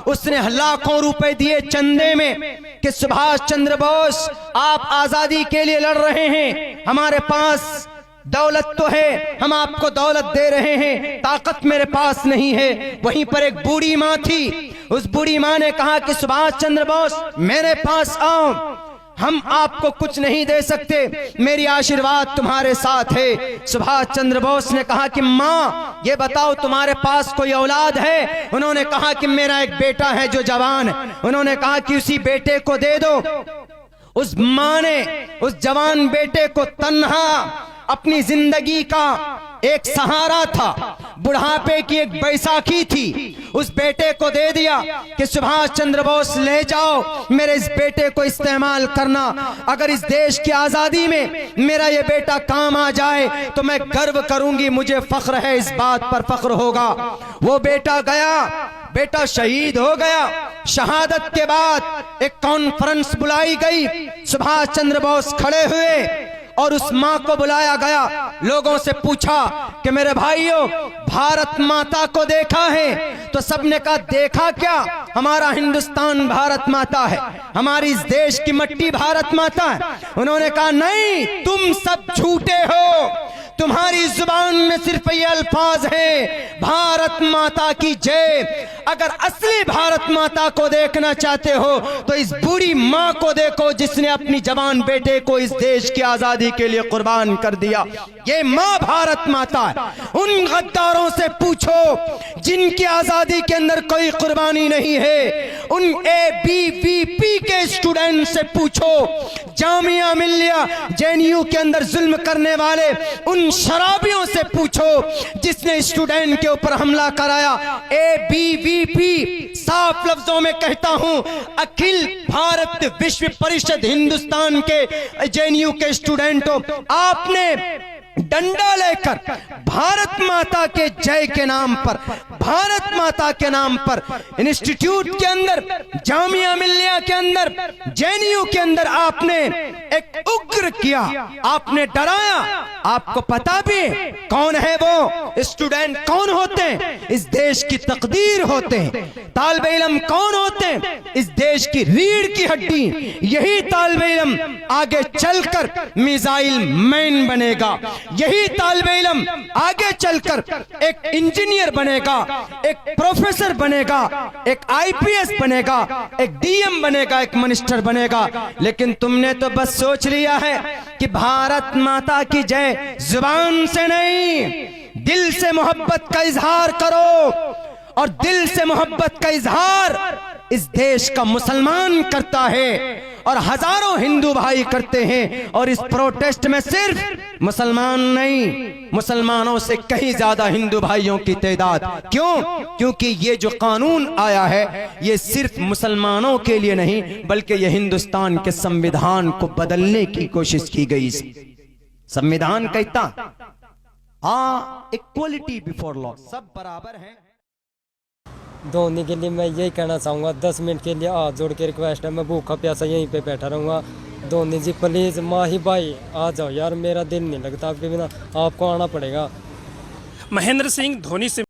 उसने लाखों रुपए दिए चंदे में कि सुभाष चंद्र बोस आप आजादी के लिए लड़ रहे हैं, हमारे पास दौलत तो है, हम आपको दौलत दे रहे हैं, ताकत मेरे पास नहीं है। वहीं पर एक बूढ़ी माँ थी, उस बूढ़ी माँ ने कहा कि सुभाष चंद्र बोस मेरे पास आओ, हम आपको कुछ नहीं दे सकते, मेरी आशीर्वाद तुम्हारे साथ है। सुभाष चंद्र बोस ने कहा कि माँ ये बताओ तुम्हारे पास कोई औलाद है? उन्होंने कहा कि मेरा एक बेटा है जो जवान है। उन्होंने कहा कि उसी बेटे को दे दो। उस माँ ने उस जवान बेटे को तन्हा अपनी जिंदगी का एक सहारा था, बुढ़ापे की एक बैसाखी थी, उस बेटे को दे दिया कि सुभाष चंद्र बोस ले जाओ, मेरे इस बेटे को इस्तेमाल करना, अगर इस देश की आजादी में मेरा ये बेटा काम आ जाए तो मैं गर्व करूंगी, मुझे फख्र है, इस बात पर फख्र होगा। वो बेटा गया, बेटा शहीद हो गया। शहादत के बाद एक कॉन्फ्रेंस बुलाई गई, सुभाष चंद्र बोस खड़े हुए और उस माँ को बुलाया गया। लोगों से पूछा कि मेरे भाइयों भारत माता को देखा है? तो सबने कहा देखा क्या, हमारा हिंदुस्तान भारत माता है, हमारी इस देश की मिट्टी भारत माता है। उन्होंने कहा नहीं, तुम सब झूठे हो, तुम्हारी जुबान में सिर्फ ये अल्फाज हैं भारत माता की जय। अगर असली भारत माता को देखना चाहते हो तो इस बूढ़ी माँ को देखो जिसने अपनी जवान बेटे को इस देश की आजादी के लिए कुर्बान कर दिया। ये माँ भारत माता है। उन गद्दारों से पूछो जिनकी आजादी के अंदर कोई कुर्बानी नहीं है, उन ABVP के स्टूडेंट से पूछो, जामिया मिल्लिया JNU के अंदर जुल्म करने वाले उन शराबियों से पूछो जिसने स्टूडेंट के ऊपर हमला कराया। ABVP साफ लफ्जों में कहता हूं, अखिल भारत विश्व परिषद हिंदुस्तान के JNU के स्टूडेंटों, आपने डंडा लेकर भारत माता के जय के नाम पर, भारत माता के नाम पर इंस्टीट्यूट के अंदर, जामिया मिल्लिया के अंदर, JNU के अंदर आपने एक उग्र किया, आपने डराया। आपको पता भी कौन है वो स्टूडेंट, कौन होते हैं? इस देश की तकदीर होते हैं। तालिबे इल्म कौन होते हैं? इस देश की रीढ़ की हड्डी। यही तालिबे इल्म आगे चलकर मिसाइल मैन बनेगा, यही तालिबे इल्म आगे चलकर एक इंजीनियर बनेगा, एक प्रोफेसर बनेगा, एक IPS बनेगा, एक DM बनेगा, एक मिनिस्टर बनेगा। लेकिन तुमने तो बस सोच लिया है कि भारत माता की जय जुबान से नहीं, दिल से मोहब्बत का इजहार करो। और दिल से मोहब्बत का इजहार इस देश का मुसलमान करता है और हजारों हिंदू भाई करते हैं। और इस प्रोटेस्ट में सिर्फ मुसलमान नहीं, मुसलमानों से कहीं ज्यादा हिंदू भाइयों की तादाद। क्यों? क्योंकि ये जो कानून आया है ये सिर्फ मुसलमानों के लिए नहीं, बल्कि ये हिंदुस्तान के संविधान को बदलने की कोशिश की गई। संविधान कहता इक्वलिटी बिफोर लॉ, सब बराबर हैं। धोनी के लिए मैं यही कहना चाहूँगा, 10 मिनट के लिए हाथ जोड़ के रिक्वेस्ट है, मैं भूखा प्यासा यहीं पे बैठा रहूँगा। धोनी जी प्लीज़, माही भाई आ जाओ यार, मेरा दिल नहीं लगता आपके बिना, आपको आना पड़ेगा। महेंद्र सिंह धोनी से